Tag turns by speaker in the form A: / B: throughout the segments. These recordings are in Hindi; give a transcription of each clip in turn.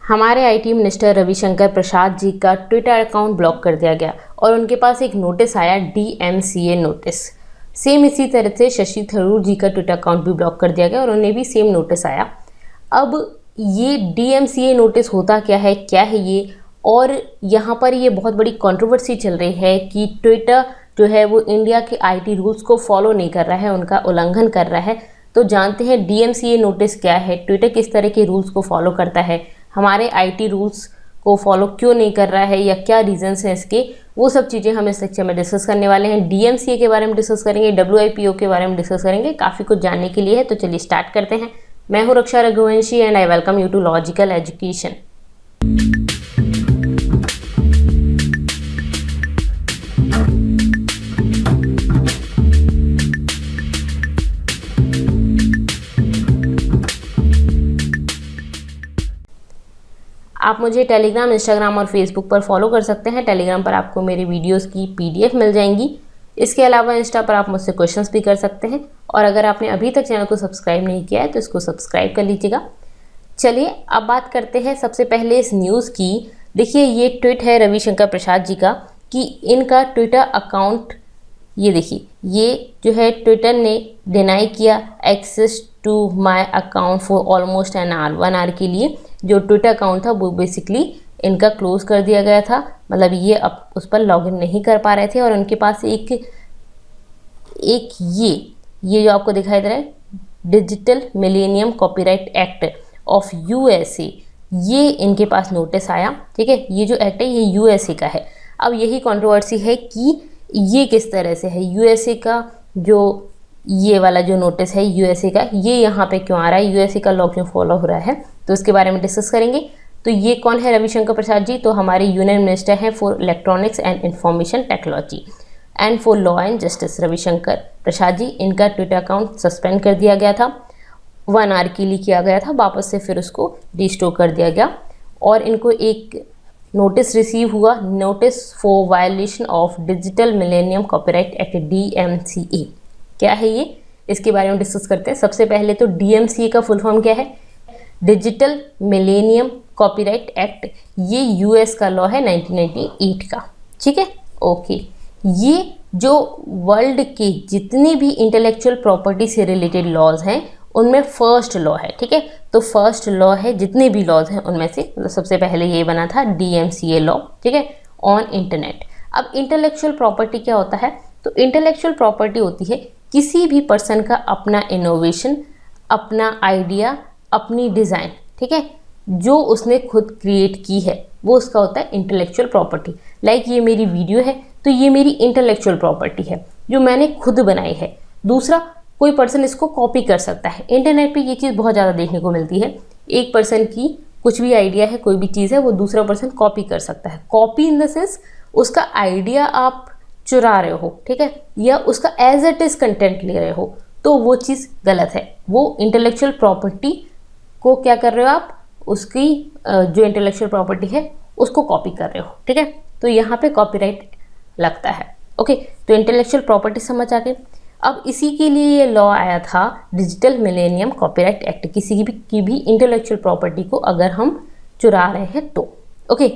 A: हमारे आईटी मिनिस्टर रविशंकर प्रसाद जी का ट्विटर अकाउंट ब्लॉक कर दिया गया और उनके पास एक नोटिस आया, डीएमसीए नोटिस। सेम इसी तरह से शशि थरूर जी का ट्विटर अकाउंट भी ब्लॉक कर दिया गया और उन्हें भी सेम नोटिस आया। अब ये डीएमसीए नोटिस होता क्या है ये, और यहाँ पर ये बहुत बड़ी कंट्रोवर्सी चल रही है कि ट्विटर जो है वो इंडिया के आईटी रूल्स को फॉलो नहीं कर रहा है, उनका उल्लंघन कर रहा है। तो जानते हैं डीएमसीए नोटिस क्या है, ट्विटर किस तरह के रूल्स को फॉलो करता है, हमारे आईटी रूल्स को फॉलो क्यों नहीं कर रहा है या क्या रीजंस हैं इसके, वो सब चीज़ें हम इस लेक्चर में डिस्कस करने वाले हैं। डीएमसीए के बारे में डिस्कस करेंगे, डब्ल्यूआईपीओ के बारे में डिस्कस करेंगे, काफ़ी कुछ जानने के लिए है। तो चलिए स्टार्ट करते हैं। मैं हूँ Raksha Raghuvanshi and I welcome you to logical education. आप मुझे टेलीग्राम, इंस्टाग्राम और फेसबुक पर फॉलो कर सकते हैं। टेलीग्राम पर आपको मेरे वीडियोस की पीडीएफ मिल जाएंगी। इसके अलावा इंस्टा पर आप मुझसे क्वेश्चंस भी कर सकते हैं। और अगर आपने अभी तक चैनल को सब्सक्राइब नहीं किया है तो इसको सब्सक्राइब कर लीजिएगा। चलिए अब बात करते हैं सबसे पहले इस न्यूज़ की। देखिए ये ट्वीट है रविशंकर प्रसाद जी का कि इनका ट्विटर अकाउंट, ये देखिए, ये जो है ट्विटर ने डिनाई किया access to my account for almost an hour, 1 hour के लिए जो ट्विटर अकाउंट था वो बेसिकली इनका क्लोज कर दिया गया था। मतलब ये अब उस पर लॉगिन नहीं कर पा रहे थे और उनके पास एक ये जो आपको दिखाई दे रहा है, digital millennium copyright act of USA, ये इनके पास नोटिस आया। ठीक है, ये जो एक्ट है ये यूएसए का है। अब यही कंट्रोवर्सी है कि ये किस तरह से है, यूएसए का जो ये वाला जो नोटिस है यूएसए का, ये यहाँ पे क्यों आ रहा है, यूएसए का लॉ क्यों फॉलो हो रहा है, तो इसके बारे में डिस्कस करेंगे। तो ये कौन है रविशंकर प्रसाद जी, तो हमारे यूनियन मिनिस्टर हैं for electronics and information technology and for law and justice Ravishankar Prasad ji. इनका ट्विटर अकाउंट सस्पेंड कर दिया गया था, 1 आवर के लिए किया गया था, वापस से फिर उसको रिस्टोर कर दिया गया और इनको एक नोटिस रिसीव हुआ, notice for violation of digital millennium copyright act DMCA. क्या है ये, इसके बारे में डिस्कस करते हैं। सबसे पहले तो डीएमसीए का फुल फॉर्म क्या है, डिजिटल मिलेनियम कॉपीराइट एक्ट। ये यूएस का लॉ है 1998 का। ठीक है, ओके। ये जो वर्ल्ड के जितने भी इंटेलेक्चुअल प्रॉपर्टी से रिलेटेड लॉज हैं उनमें फर्स्ट लॉ है। ठीक है, तो फर्स्ट लॉ है जितने भी लॉज हैं उनमें से, मतलब सबसे पहले ये बना था डीएमसीए लॉ। ठीक है, ऑन इंटरनेट। अब इंटेलेक्चुअल प्रॉपर्टी क्या होता है, तो इंटेलेक्चुअल प्रॉपर्टी होती है किसी भी पर्सन का अपना इनोवेशन, अपना आइडिया, अपनी डिज़ाइन, ठीक है, जो उसने खुद क्रिएट की है, वो उसका होता है इंटेलेक्चुअल प्रॉपर्टी। लाइक ये मेरी वीडियो है तो ये मेरी इंटेलेक्चुअल प्रॉपर्टी है जो मैंने खुद बनाई है। दूसरा, कोई पर्सन इसको कॉपी कर सकता है। इंटरनेट पे ये चीज़ बहुत ज़्यादा देखने को मिलती है। एक पर्सन की कुछ भी आइडिया है, कोई भी चीज़ है, वो दूसरा पर्सन कॉपी कर सकता है। कॉपी इन द सेंस उसका आइडिया आप चुरा रहे हो, ठीक है, या उसका एज इट इज़ कंटेंट ले रहे हो, तो वो चीज़ गलत है। वो इंटेलेक्चुअल प्रॉपर्टी को क्या कर रहे हो आप, उसकी जो इंटेलेक्चुअल प्रॉपर्टी है उसको कॉपी कर रहे हो। ठीक है, तो यहाँ पे कॉपीराइट लगता है। ओके, तो इंटेलेक्चुअल प्रॉपर्टी समझ आ गई। अब इसी के लिए ये लॉ आया था, डिजिटल मिलेनियम कॉपीराइट एक्ट। किसी की भी इंटेलेक्चुअल प्रॉपर्टी को अगर हम चुरा रहे हैं तो। ओके,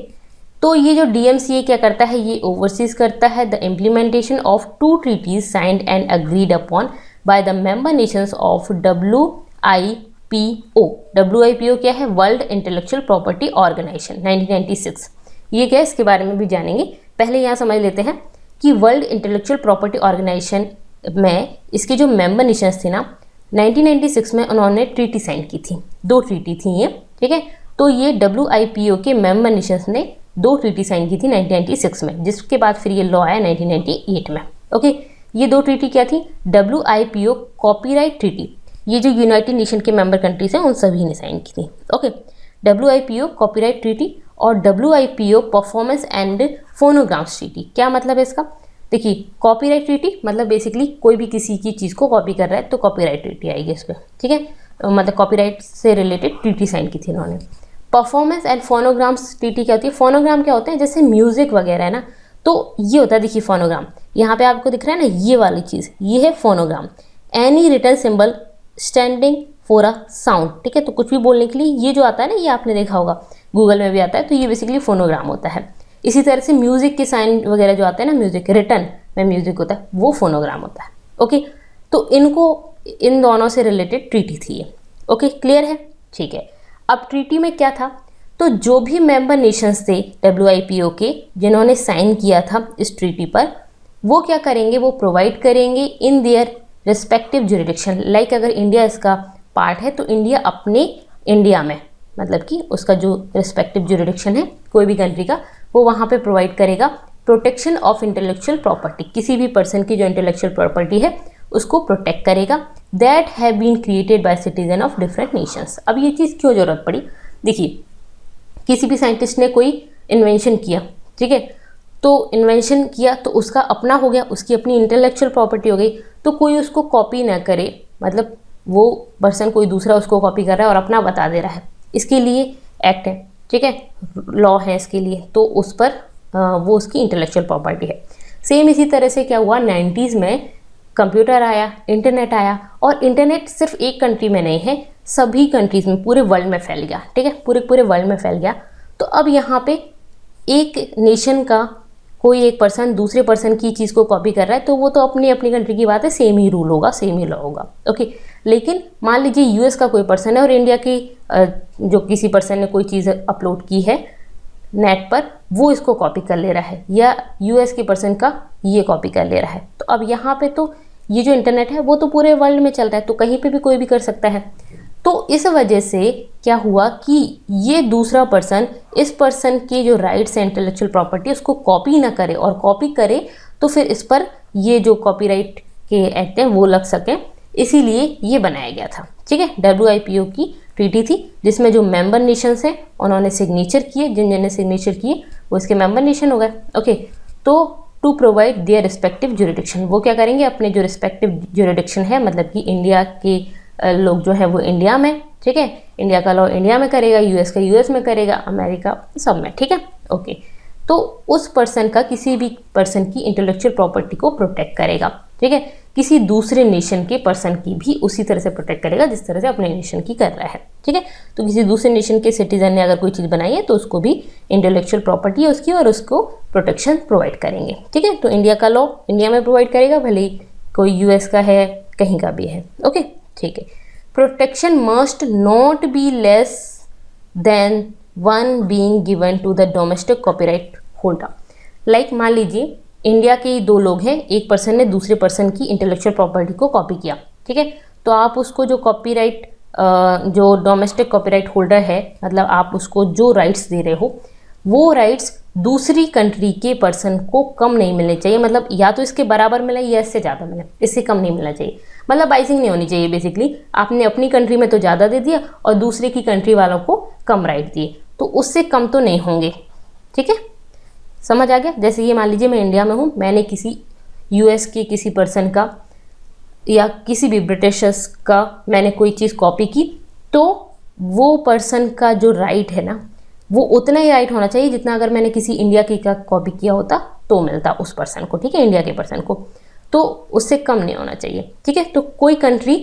A: तो ये जो डीएमसीए क्या करता है, ये ओवरसीज करता है the implementation of 2 treaties signed and agreed upon by the member nations of WIPO. WIPO क्या है, वर्ल्ड इंटेलेक्चुअल प्रॉपर्टी ऑर्गेनाइजेशन, 1996। ये क्या है, इसके बारे में भी जानेंगे। पहले यहाँ समझ लेते हैं कि वर्ल्ड इंटेलेक्चुअल प्रॉपर्टी ऑर्गेनाइजेशन में इसके जो मेंबर नेशंस थे ना, 1996 में उन्होंने ट्रीटी साइन की थी। 2 ट्रीटी थी ये। ठीक है, तो ये डब्ल्यूआईपीओ के मेंबर नेशंस ने 2 ट्रीटी साइन की थी 1996 में, जिसके बाद फिर ये लॉ आया 1998 में। ओके, ये 2 ट्रीटी क्या थी, डब्ल्यूआईपीओ कॉपीराइट ट्रीटी, ये जो यूनाइटेड नेशन के मेंबर कंट्रीज हैं उन सभी ने साइन की थी। ओके, डब्ल्यूआईपीओ कॉपीराइट ट्रीटी और WIPO performance and phonograms treaty. क्या मतलब है इसका, देखिए, कॉपीराइट ट्रीटी मतलब बेसिकली कोई भी किसी की चीज़ को कॉपी कर रहा है तो कॉपीराइट ट्रीटी आएगी इस पर। ठीक है, मतलब कॉपीराइट से रिलेटेड ट्रीटी साइन की थी इन्होंने। परफॉर्मेंस एंड फोनोग्राम्स ट्रीटी क्या होती है, फोनोग्राम क्या होते हैं, जैसे म्यूजिक वगैरह है ना, तो ये होता है, देखिए फोनोग्राम, यहाँ पे आपको दिख रहा है ना, ये वाली चीज़, ये है phonogram. Any written symbol standing for a sound. ठीक है, तो कुछ भी बोलने के लिए ये जो आता है ना, ये आपने देखा होगा, गूगल में भी आता है, तो ये बेसिकली फोनोग्राम होता है। इसी तरह से म्यूज़िक के साइन वगैरह जो आते हैं ना, म्यूज़िक रिटन में म्यूज़िक होता है, वो फोनोग्राम होता है। ओके, तो इन दोनों से रिलेटेड ट्रीटी थी ये। ओके, क्लियर है? ठीक है। अब ट्रीटी में क्या था, तो जो भी मेंबर नेशंस थे WIPO के जिन्होंने साइन किया था इस ट्रीटी पर, वो क्या करेंगे, वो प्रोवाइड करेंगे in their respective jurisdiction. Like अगर इंडिया इसका पार्ट है तो इंडिया अपने इंडिया में, मतलब कि उसका जो रिस्पेक्टिव जुरिडिक्शन है कोई भी कंट्री का, वो वहाँ पे प्रोवाइड करेगा प्रोटेक्शन ऑफ इंटेलेक्चुअल प्रॉपर्टी। किसी भी पर्सन की जो इंटेलेक्चुअल प्रॉपर्टी है उसको प्रोटेक्ट करेगा, that have been created by citizen of different nations. अब ये चीज़ क्यों ज़रूरत पड़ी, देखिए किसी भी साइंटिस्ट ने कोई इन्वेंशन किया, ठीक है, तो इन्वेंशन किया तो उसका अपना हो गया, उसकी अपनी इंटेलेक्चुअल प्रॉपर्टी हो गई, तो कोई उसको कॉपी ना करे, मतलब वो पर्सन कोई दूसरा उसको कॉपी कर रहा है और अपना बता दे रहा है, इसके लिए एक्ट है, ठीक है, लॉ है इसके लिए, तो उस पर वो उसकी इंटेलेक्चुअल प्रॉपर्टी है। सेम इसी तरह से क्या हुआ, 90s में कंप्यूटर आया, इंटरनेट आया, और इंटरनेट सिर्फ एक कंट्री में नहीं है, सभी कंट्रीज़ में, पूरे वर्ल्ड में फैल गया, ठीक है, पूरे वर्ल्ड में फैल गया। तो अब यहाँ पे एक नेशन का कोई एक पर्सन दूसरे पर्सन की चीज़ को कॉपी कर रहा है, तो वो तो अपनी अपनी कंट्री की बात है, सेम ही रूल होगा, सेम ही लॉ होगा। ओके, लेकिन मान लीजिए US का कोई पर्सन है और इंडिया की जो किसी पर्सन ने कोई चीज़ अपलोड की है नेट पर, वो इसको कॉपी कर ले रहा है, या US के पर्सन का ये कॉपी कर ले रहा है, तो अब यहाँ पे तो ये जो इंटरनेट है वो तो पूरे वर्ल्ड में चल रहा है, तो कहीं पे भी कोई भी कर सकता है। तो इस वजह से क्या हुआ कि ये दूसरा पर्सन इस पर्सन के जो राइट्स है इंटेलेक्चुअल प्रॉपर्टी उसको कॉपी ना करे, और कॉपी करे तो फिर इस पर ये जो कॉपीराइट के एक्ट हैं वो लग सकें, इसीलिए ये बनाया गया था। ठीक है, WIPO की ट्रीटी थी जिसमें जो मेंबर नेशंस हैं उन्होंने सिग्नेचर किए, जिन जिन ने सिग्नेचर किए वो इसके मेंबर नेशन हो गए। ओके, तो to provide their respective jurisdiction, वो क्या करेंगे, अपने जो रिस्पेक्टिव जुरिडिक्शन है, मतलब कि इंडिया के लोग जो है वो इंडिया में, ठीक है, इंडिया का लॉ इंडिया में करेगा, US का US में करेगा, अमेरिका सब में, ठीक है। ओके, तो उस पर्सन का, किसी भी पर्सन की इंटेलेक्चुअल प्रॉपर्टी को प्रोटेक्ट करेगा, ठीक है, किसी दूसरे नेशन के पर्सन की भी उसी तरह से प्रोटेक्ट करेगा जिस तरह से अपने नेशन की कर रहा है, ठीक है। तो किसी दूसरे नेशन के सिटीजन ने अगर कोई चीज़ बनाई है तो उसको भी इंटेलेक्चुअल प्रॉपर्टी है उसकी, और उसको प्रोटेक्शन प्रोवाइड करेंगे, ठीक है। तो इंडिया का लॉ इंडिया में प्रोवाइड करेगा, भले ही कोई US का है, कहीं का भी है। ओके, ठीक है। Protection must not be less than one being given to the domestic copyright holder. Like मान लीजिए इंडिया के दो लोग हैं, एक पर्सन ने दूसरे पर्सन की इंटेलेक्चुअल प्रॉपर्टी को कॉपी किया, ठीक है, तो आप उसको जो कॉपीराइट जो डोमेस्टिक कॉपीराइट होल्डर है, मतलब आप उसको जो राइट्स दे रहे हो वो राइट्स दूसरी कंट्री के पर्सन को कम नहीं मिलने चाहिए, मतलब या तो इसके बराबर मिले या इससे ज़्यादा मिले, इससे कम नहीं मिलना चाहिए, मतलब बाइसिंग नहीं होनी चाहिए। बेसिकली आपने अपनी कंट्री में तो ज़्यादा दे दिया और दूसरे की कंट्री वालों को कम राइट दिए, तो उससे कम तो नहीं होंगे, ठीक है, समझ आ गया। जैसे ये मान लीजिए मैं इंडिया में हूँ, मैंने किसी US के किसी पर्सन का या किसी भी ब्रिटिशर्स का मैंने कोई चीज़ कॉपी की, तो वो पर्सन का जो राइट है ना वो उतना ही राइट होना चाहिए जितना अगर मैंने किसी इंडिया की का कॉपी किया होता तो मिलता उस पर्सन को, ठीक है, इंडिया के पर्सन को, तो उससे कम नहीं होना चाहिए, ठीक है। तो कोई कंट्री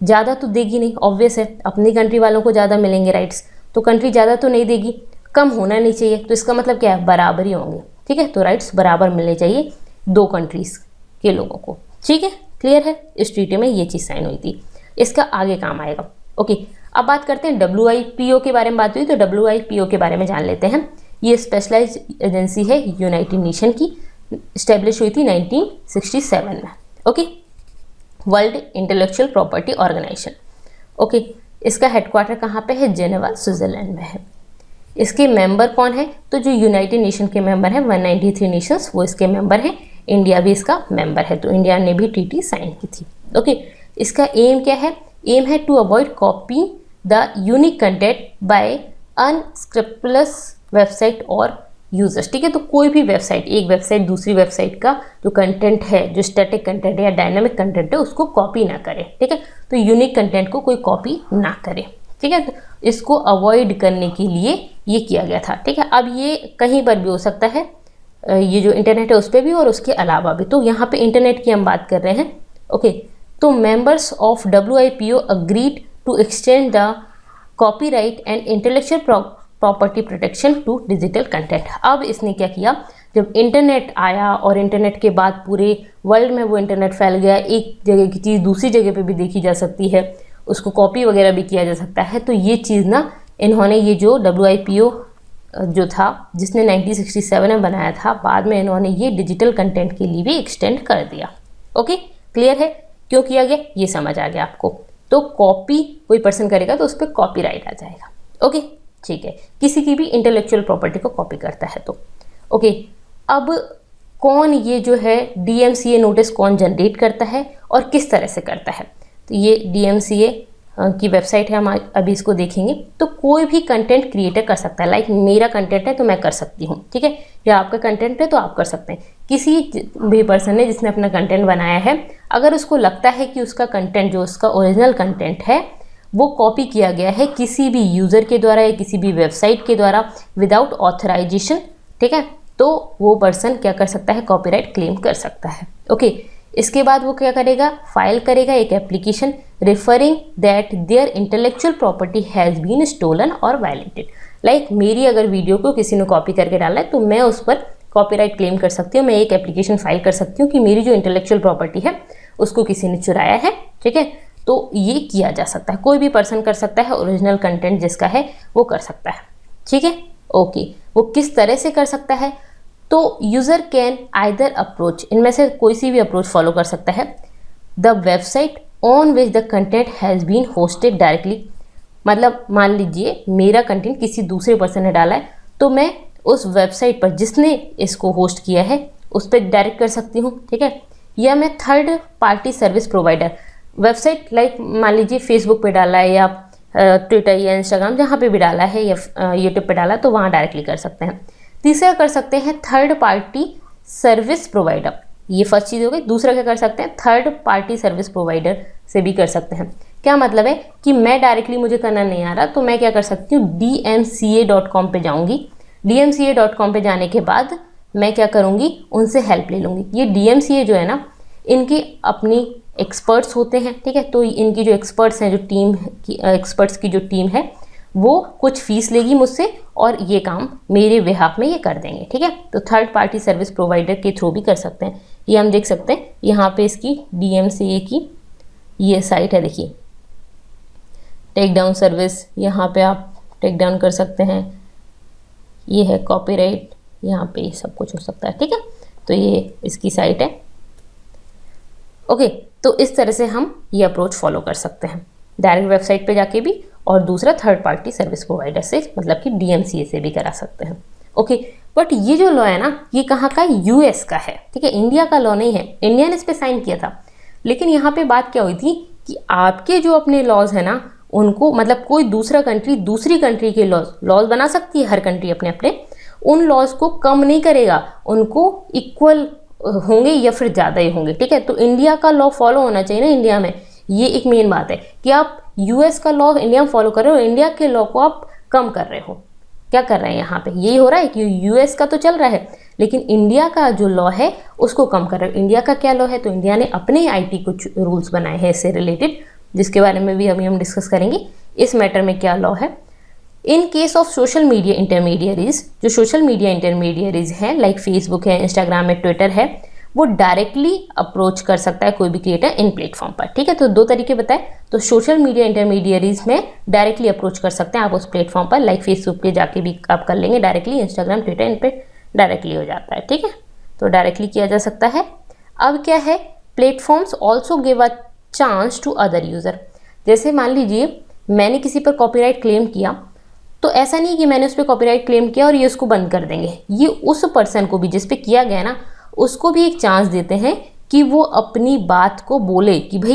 A: ज़्यादा तो देगी नहीं, ऑब्वियस है, अपनी कंट्री वालों को ज़्यादा मिलेंगे राइट्स, तो कंट्री ज़्यादा तो नहीं देगी, कम होना नहीं चाहिए, तो इसका मतलब क्या है, बराबर ही होंगे, ठीक है। तो राइट्स बराबर मिलने चाहिए दो कंट्रीज़ के लोगों को, ठीक है, क्लियर है। इस ट्रीटी में ये चीज़ साइन हुई थी, इसका आगे काम आएगा। ओके, अब बात करते हैं WIPO के बारे में। बात हुई तो WIPO के बारे में जान लेते हैं। ये स्पेशलाइज्ड एजेंसी है यूनाइटेड नेशन की, इस्टेब्लिश हुई थी 1967 में। Okay, world intellectual property organisation. Okay, इसका हेडक्वार्टर कहाँ पे है, जेनेवा स्विट्जरलैंड में है। इसके मेंबर कौन है, तो जो यूनाइटेड नेशन के मेंबर हैं 193 नेशंस वो इसके मेंबर हैं, इंडिया भी इसका मेंबर है, तो इंडिया ने भी ट्रीटी साइन की थी। ओके, इसका एम क्या है, एम है to avoid copy the unique content by unscrupulous website और यूजर्स, ठीक है। तो कोई भी वेबसाइट, एक वेबसाइट दूसरी वेबसाइट का जो कंटेंट है, जो स्टैटिक कंटेंट है या डायनामिक कंटेंट है, उसको कॉपी ना करे, ठीक है। तो यूनिक कंटेंट को कोई कॉपी ना करे, ठीक है। तो इसको अवॉइड करने के लिए ये किया गया था, ठीक है। अब ये कहीं पर भी हो सकता है, ये जो इंटरनेट है उस पर भी और उसके अलावा भी, तो यहाँ पे इंटरनेट की हम बात कर रहे हैं। ओके, तो members of WIPO agreed to exchange the copyright and intellectual property protection to digital content. अब इसने क्या किया, जब इंटरनेट आया और इंटरनेट के बाद पूरे वर्ल्ड में वो इंटरनेट फैल गया, एक जगह की चीज़ दूसरी जगह पे भी देखी जा सकती है, उसको कॉपी वगैरह भी किया जा सकता है। तो ये चीज़ ना इन्होंने ये जो WIPO जो था जिसने 1967 में बनाया था, बाद में इन्होंने ये डिजिटल कंटेंट के लिए भी एक्सटेंड कर दिया। ओके, क्लियर है क्यों किया गया, ये समझ आ गया आपको। तो कॉपी कोई पर्सन करेगा तो उस पर कॉपीराइट आ जाएगा। ओके, ठीक है, किसी की भी इंटेलेक्चुअल प्रॉपर्टी को कॉपी करता है तो। ओके, अब कौन ये जो है DMCA नोटिस कौन जनरेट करता है और किस तरह से करता है, तो ये DMCA की वेबसाइट है, हम अभी इसको देखेंगे। तो कोई भी कंटेंट क्रिएटर कर सकता है, लाइक मेरा कंटेंट है तो मैं कर सकती हूँ, ठीक है, या आपका कंटेंट है तो आप कर सकते हैं। किसी भी पर्सन ने जिसने अपना कंटेंट बनाया है, अगर उसको लगता है कि उसका कंटेंट जो उसका ओरिजिनल कंटेंट है वो कॉपी किया गया है किसी भी यूज़र के द्वारा या किसी भी वेबसाइट के द्वारा विदाउट ऑथराइजेशन, ठीक है, तो वो पर्सन क्या कर सकता है, कॉपीराइट क्लेम कर सकता है। ओके, इसके बाद वो क्या करेगा, फाइल करेगा एक application referring that their intellectual property has been stolen और वायलेटेड। लाइक मेरी अगर वीडियो को किसी ने कॉपी करके डाला है तो मैं उस पर कॉपीराइट क्लेम कर सकती हूँ, मैं एक एप्लीकेशन फाइल कर सकती हूँ कि मेरी जो इंटेलेक्चुअल प्रॉपर्टी है उसको किसी ने चुराया है, ठीक है। तो ये किया जा सकता है, कोई भी पर्सन कर सकता है, ओरिजिनल कंटेंट जिसका है वो कर सकता है, ठीक है। ओके, वो किस तरह से कर सकता है, तो यूज़र कैन आइदर अप्रोच, इनमें से कोई सी भी अप्रोच फॉलो कर सकता है, the website on which the content has been hosted directly. मतलब मान लीजिए मेरा कंटेंट किसी दूसरे पर्सन ने डाला है तो मैं उस वेबसाइट पर जिसने इसको होस्ट किया है उस पर डायरेक्ट कर सकती हूँ, ठीक है। या मैं third party service provider, website like मान लीजिए फेसबुक पे डाला है या ट्विटर या इंस्टाग्राम जहाँ पे भी डाला है या यूट्यूब पे डाला है तो वहाँ डायरेक्टली कर सकते हैं। तीसरा कर सकते हैं थर्ड पार्टी सर्विस प्रोवाइडर, ये फर्स्ट चीज़ हो गई। दूसरा क्या कर सकते हैं, थर्ड पार्टी सर्विस प्रोवाइडर से भी कर सकते हैं। क्या मतलब है कि मैं डायरेक्टली मुझे करना नहीं आ रहा तो मैं क्या कर सकती हूँ, DMCA.com पे जाऊँगी। DMCA.com पे जाने के बाद मैं क्या करूँगी, उनसे हेल्प ले लूँगी। ये DMCA जो है ना, इनकी अपनी एक्सपर्ट्स होते हैं, ठीक है। तो इनकी जो एक्सपर्ट्स हैं, जो टीम की एक्सपर्ट्स की जो टीम है वो कुछ फीस लेगी मुझसे और ये काम मेरे बिहाफ में ये कर देंगे, ठीक है। तो थर्ड पार्टी सर्विस प्रोवाइडर के थ्रू भी कर सकते हैं। ये हम देख सकते हैं यहाँ पे इसकी DMCA की ये साइट है, देखिए टेक डाउन सर्विस, यहाँ पे आप टेक डाउन कर सकते हैं। ये है कॉपीराइट, यहाँ पे सब कुछ हो सकता है, ठीक है। तो ये इसकी साइट है। ओके, तो इस तरह से हम ये अप्रोच फॉलो कर सकते हैं, डायरेक्ट वेबसाइट पे जाके भी, और दूसरा थर्ड पार्टी सर्विस प्रोवाइडर से, मतलब कि DMCA से भी करा सकते हैं। ओके, बट ये जो लॉ है ना, ये कहाँ का, US का है, ठीक है, इंडिया का लॉ नहीं है। इंडिया ने इस पर साइन किया था, लेकिन यहाँ पे बात क्या हुई थी कि आपके जो अपने लॉज है ना, उनको मतलब कोई दूसरा कंट्री दूसरी कंट्री के लॉज बना सकती है, हर कंट्री अपने अपने, उन लॉज को कम नहीं करेगा, उनको इक्वल होंगे या फिर ज़्यादा ही होंगे, ठीक है। तो इंडिया का लॉ फॉलो होना चाहिए ना इंडिया में, ये एक मेन बात है कि आप US का लॉ इंडिया में फॉलो कर रहे हो, इंडिया के लॉ को आप कम कर रहे हो। क्या कर रहे हैं यहाँ पे, यही हो रहा है कि US का तो चल रहा है लेकिन इंडिया का जो लॉ है उसको कम कर रहे हो। इंडिया का क्या लॉ है, तो इंडिया ने अपने IT कुछ रूल्स बनाए हैं इससे रिलेटेड, जिसके बारे में भी अभी हम डिस्कस करेंगे इस मैटर में क्या लॉ है। In case of social media intermediaries, जो सोशल मीडिया इंटरमीडियरीज हैं लाइक फेसबुक है, इंस्टाग्राम है, ट्विटर है, वो डायरेक्टली अप्रोच कर सकता है कोई भी क्रिएटर इन प्लेटफॉर्म पर, ठीक है। तो दो तरीके बताए, तो सोशल मीडिया इंटरमीडियरीज में डायरेक्टली अप्रोच कर सकते हैं आप उस प्लेटफॉर्म पर, लाइक फेसबुक पे जाके भी आप कर लेंगे डायरेक्टली, इंस्टाग्राम ट्विटर इन पे डायरेक्टली हो जाता है, ठीक है। तो डायरेक्टली किया जा सकता है। अब क्या है, platforms also give a chance to other user. जैसे मान लीजिए मैंने किसी पर कॉपीराइट क्लेम किया, तो ऐसा नहीं कि मैंने उस पर कॉपीराइट क्लेम किया और ये उसको बंद कर देंगे, ये उस पर्सन को भी जिस पे किया गया ना, उसको भी एक चांस देते हैं कि वो अपनी बात को बोले कि भाई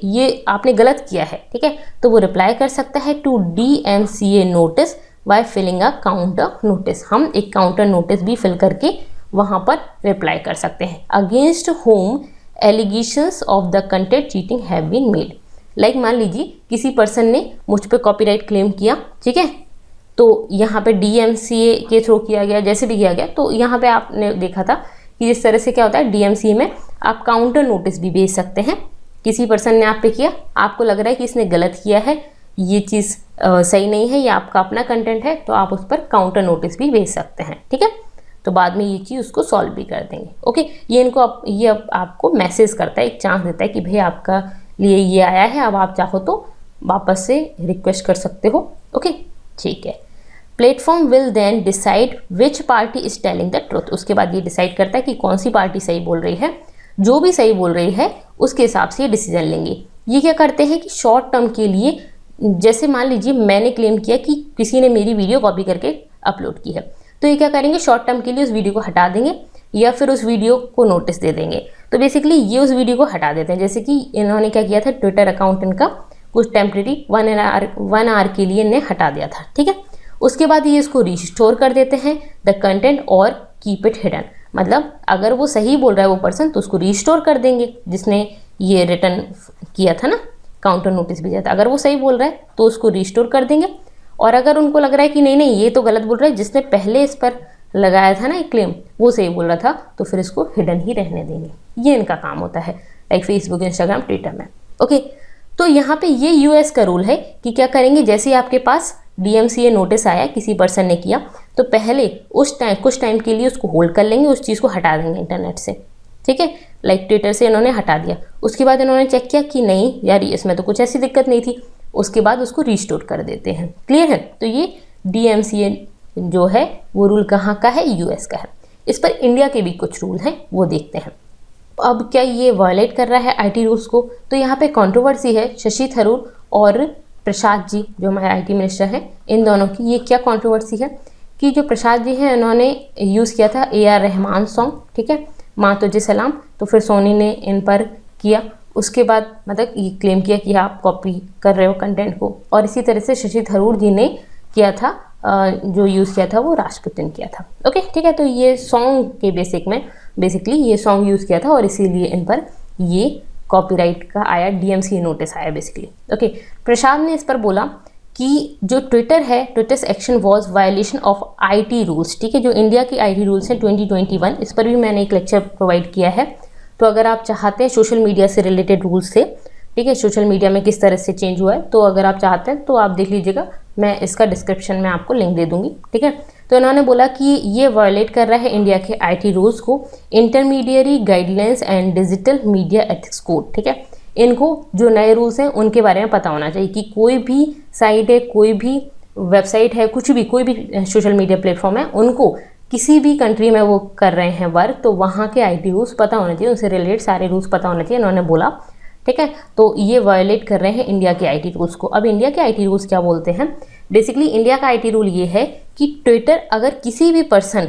A: ये आपने गलत किया है, ठीक है। तो वो रिप्लाई कर सकता है to DMCA notice by filling a counter notice. हम एक काउंटर नोटिस भी फिल करके वहाँ पर रिप्लाई कर सकते हैं। Against whom allegations of the content cheating have been made. Like मान लीजिए किसी पर्सन ने मुझ पर कॉपीराइट क्लेम किया, ठीक है, तो यहाँ पे DMCA के थ्रू किया गया, जैसे भी किया गया, तो यहाँ पे आपने देखा था कि जिस तरह से क्या होता है DMCA में आप काउंटर नोटिस भी भेज सकते हैं। किसी पर्सन ने आप पे किया, आपको लग रहा है कि इसने गलत किया है, ये चीज़ सही नहीं है, ये आपका अपना कंटेंट है, तो आप उस पर काउंटर नोटिस भी भेज सकते हैं, ठीक है। तो बाद में ये चीज़ उसको सॉल्व भी कर देंगे। ओके, ये इनको ये अब आपको मैसेज करता है, एक चांस देता है कि भाई आपका लिए ये आया है, अब आप चाहो तो वापस से रिक्वेस्ट कर सकते हो। ओके, ठीक है। Platform will then decide which party is telling the truth. उसके बाद ये डिसाइड करता है कि कौन सी पार्टी सही बोल रही है। जो भी सही बोल रही है उसके हिसाब से ये डिसीजन लेंगे। ये क्या करते हैं कि शॉर्ट टर्म के लिए, जैसे मान लीजिए मैंने क्लेम किया कि किसी ने मेरी वीडियो कॉपी करके अपलोड की है, तो ये क्या करेंगे, शॉर्ट टर्म के लिए उस वीडियो को हटा देंगे या फिर उस वीडियो को नोटिस दे देंगे। तो बेसिकली ये उस वीडियो को हटा देते हैं। जैसे कि इन्होंने क्या किया था, ट्विटर अकाउंट इनका कुछ टेम्प्रेरी 1 आवर के लिए इन्हें हटा दिया था, ठीक है। उसके बाद ये इसको रिस्टोर कर देते हैं द कंटेंट और कीप इट हिडन। मतलब अगर वो सही बोल रहा है वो पर्सन, तो उसको रिस्टोर कर देंगे जिसने ये रिटर्न किया था ना, काउंटर नोटिस भेजा था। अगर वो सही बोल रहा है तो उसको रिस्टोर कर देंगे, और अगर उनको लग रहा है कि नहीं नहीं ये तो गलत बोल रहा है, जिसने पहले इस पर लगाया था ना एक क्लेम वो सही बोल रहा था, तो फिर इसको हिडन ही रहने देंगे। ये इनका काम होता है, लाइक फेसबुक, इंस्टाग्राम, ट्विटर में। ओके, तो यहाँ पे ये यूएस का रूल है कि क्या करेंगे, जैसे ही आपके पास DMCA नोटिस आया, किसी पर्सन ने किया, तो पहले उस टाइम कुछ टाइम के लिए उसको होल्ड कर लेंगे, उस चीज़ को हटा देंगे इंटरनेट से, ठीक है। लाइक ट्विटर से इन्होंने हटा दिया, उसके बाद इन्होंने चेक किया कि नहीं यार इसमें तो कुछ ऐसी दिक्कत नहीं थी, उसके बाद उसको रिस्टोर कर देते हैं। क्लियर है। तो ये DMCA जो है वो रूल कहाँ का है, US का है। इस पर इंडिया के भी कुछ रूल हैं, वो देखते हैं। अब क्या ये वायलेट कर रहा है IT रूल्स को, तो यहाँ पे कंट्रोवर्सी है शशि थरूर और प्रसाद जी जो हमारे IT मिनिस्टर हैं, इन दोनों की। ये क्या कंट्रोवर्सी है कि जो प्रसाद जी हैं इन्होंने यूज़ किया था AR रहमान सॉन्ग, ठीक है, माँ तुझे सलाम, तो फिर सोनी ने इन पर किया। उसके बाद मतलब ये क्लेम किया कि आप कॉपी कर रहे हो कंटेंट को, और इसी तरह से शशि थरूर जी ने किया था, जो यूज़ किया था वो राजपूत ने किया था। ओके, ठीक है। तो ये सॉन्ग के बेसिकली ये सॉन्ग यूज़ किया था और इसीलिए इन पर ये कॉपीराइट का आया, DMCA नोटिस आया बेसिकली। ओके, प्रसाद ने इस पर बोला कि जो ट्विटर है, Twitter's action was violation of IT rules, ठीक है, जो इंडिया की IT रूल्स हैं 2021। इस पर भी मैंने एक लेक्चर प्रोवाइड किया है, तो अगर आप चाहते हैं सोशल मीडिया से रिलेटेड रूल्स से, ठीक है, सोशल मीडिया में किस तरह से चेंज हुआ है, तो अगर आप चाहते हैं तो आप देख लीजिएगा, मैं इसका डिस्क्रिप्शन में आपको लिंक दे दूंगी, ठीक है। तो इन्होंने बोला कि ये वायलेट कर रहा है इंडिया के IT रूल्स को, intermediary guidelines and digital media ethics code, ठीक है। इनको जो नए रूल्स हैं उनके बारे में पता होना चाहिए कि कोई भी साइट है, कोई भी वेबसाइट है, कुछ भी, कोई भी सोशल मीडिया प्लेटफॉर्म है, उनको किसी भी कंट्री में वो कर रहे हैं वर्क, तो वहाँ के IT रूल्स पता होने चाहिए, उनसे रिलेटेड सारे रूल्स पता होने चाहिए, इन्होंने बोला, ठीक है। तो ये वायलेट कर रहे हैं इंडिया के IT रूल्स को। अब इंडिया के IT रूल्स क्या बोलते हैं, बेसिकली इंडिया का IT रूल ये है कि ट्विटर अगर किसी भी पर्सन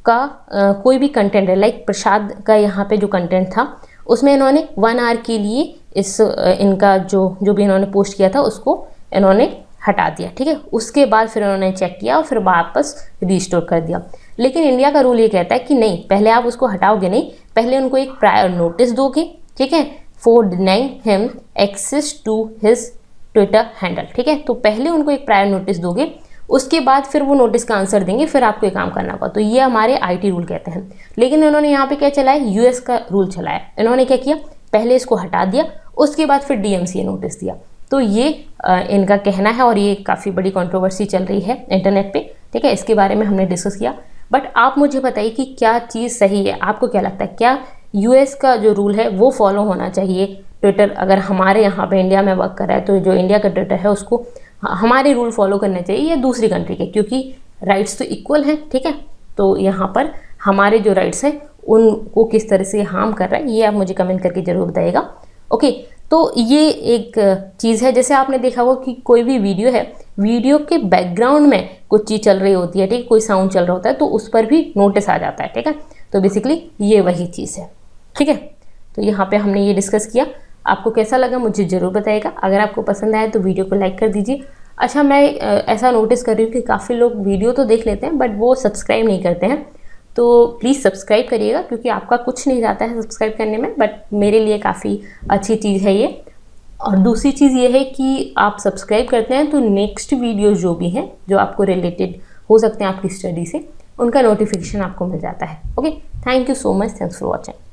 A: का कोई भी कंटेंट है, लाइक प्रसाद का यहाँ पे जो कंटेंट था उसमें इन्होंने 1 आवर के लिए इस इनका जो भी इन्होंने पोस्ट किया था उसको इन्होंने हटा दिया, ठीक है। उसके बाद फिर उन्होंने चेक किया और फिर वापस रिस्टोर कर दिया। लेकिन इंडिया का रूल ये कहता है कि नहीं, पहले आप उसको हटाओगे नहीं, पहले उनको एक प्रायर नोटिस दोगे, ठीक है, for denying him access to his Twitter handle, ठीक है। तो पहले उनको एक प्रायर नोटिस दोगे, उसके बाद फिर वो नोटिस का आंसर देंगे, फिर आपको ये काम करना होगा। तो ये हमारे IT रूल कहते हैं। लेकिन उन्होंने यहाँ पे क्या चलाया, US का रूल चलाया। इन्होंने क्या किया, पहले इसको हटा दिया, उसके बाद फिर DMCA नोटिस दिया। तो ये इनका कहना है और ये काफ़ी बड़ी कंट्रोवर्सी चल रही है इंटरनेट पे, ठीक है। इसके बारे में हमने डिस्कस किया, बट आप मुझे बताइए कि क्या चीज़ सही है, आपको क्या लगता है, क्या US का जो रूल है वो फॉलो होना चाहिए? ट्विटर अगर हमारे यहाँ पे इंडिया में वर्क कर रहा है तो जो इंडिया का ट्विटर है उसको हमारे रूल फॉलो करने चाहिए या दूसरी कंट्री के, क्योंकि राइट्स तो इक्वल हैं, ठीक है। तो यहाँ पर हमारे जो राइट्स हैं उनको किस तरह से हार्म कर रहा है, ये आप मुझे कमेंट करके ज़रूर बताइएगा। ओके, तो ये एक चीज़ है, जैसे आपने देखा होगा कि कोई भी वीडियो है, वीडियो के बैकग्राउंड में कुछ चीज़ चल रही होती है, ठीक है, कोई साउंड चल रहा होता है, तो उस पर भी नोटिस आ जाता है, ठीक है। तो बेसिकली ये वही चीज़ है, ठीक है। तो यहाँ पे हमने ये डिस्कस किया, आपको कैसा लगा मुझे ज़रूर बताइएगा। अगर आपको पसंद आए तो वीडियो को लाइक कर दीजिए। अच्छा, मैं ऐसा नोटिस कर रही हूँ कि काफ़ी लोग वीडियो तो देख लेते हैं बट वो सब्सक्राइब नहीं करते हैं, तो प्लीज़ सब्सक्राइब करिएगा, क्योंकि आपका कुछ नहीं जाता है सब्सक्राइब करने में, बट मेरे लिए काफ़ी अच्छी चीज़ है ये। और दूसरी चीज़ ये है कि आप सब्सक्राइब करते हैं तो नेक्स्ट वीडियो जो भी हैं, जो आपको रिलेटेड हो सकते हैं आपकी स्टडी से, उनका नोटिफिकेशन आपको मिल जाता है। Okay, thank you so much, thanks for watching.